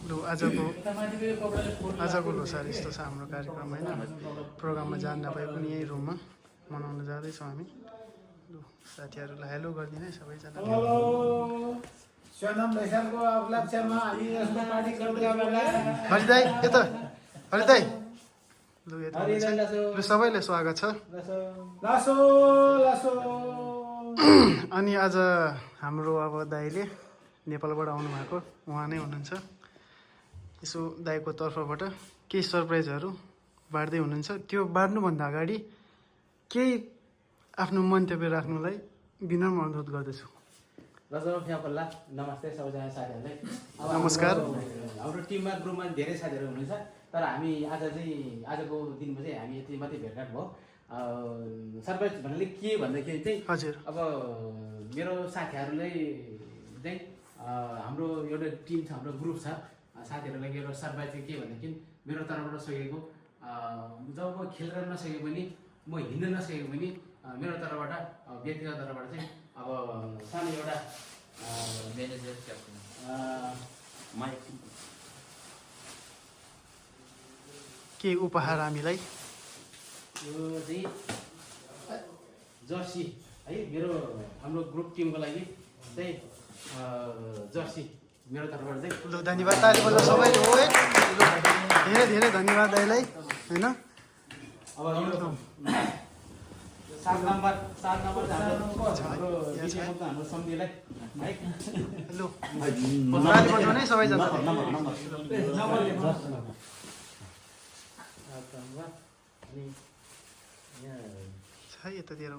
लु आजको लोसार यस्तो छ हाम्रो कार्यक्रम होइन। प्रोग्राममा जान नपाए पनि यही रुममा मनाउन जाँदैछौँ हामी। लु साथीहरूलाई हेलो गरिदिनु है सबैजना। हरि दाई यता हरि दाई लु यता लु सबैले स्वागत छ। अनि आज हाम्रो अब दाईले नेपालबाट आउनुभएको उहाँ नै हुनुहुन्छ। यसो दाईको तर्फबाट केही सरप्राइजहरू बाँड्दै हुनुहुन्छ। त्यो बाँड्नुभन्दा अगाडि केही आफ्नो मन्तव्य राख्नुलाई विनम्र अनुरोध गर्दछु। नमस्ते सबैजना साथीहरूलाई। नमस्कार। हाम्रो टिममा ग्रुपमा धेरै साथीहरू हुनुहुन्छ, तर हामी आज चाहिँ आजको दिनमा चाहिँ हामी यति मात्रै भेटघाट भयो। सरप्राइज भन्नाले के भन्दाखेरि चाहिँ हजुर अब मेरो साथीहरूलाई चाहिँ हाम्रो एउटा टिम छ, हाम्रो ग्रुप छ। साथीहरूलाई एउटा सरप्राइज चाहिँ के भन्दाखेरि मेरो तर्फबाट सकेको जब म खेलेर नसके पनि म हिँड्न नसकेको पनि मेरो तर्फबाट व्यक्तिगत तर्फबाट चाहिँ अब सानो एउटा म्यानेजर केही उपहार हामीलाई यो चाहिँ जर्सी है, मेरो हाम्रो ग्रुप टिमको लागि चाहिँ जर्सी मेरो तर्फबाट चाहिँ। लु धन्यवाद ताली बजाउँ सबैले। हो धेरै धेरै धन्यवाद दाइलाई होइन। अब यो 7 नम्बर हाम्रो सम्धिलाई है। लु ताली बजाउँ है सबैजना। छ यतातिर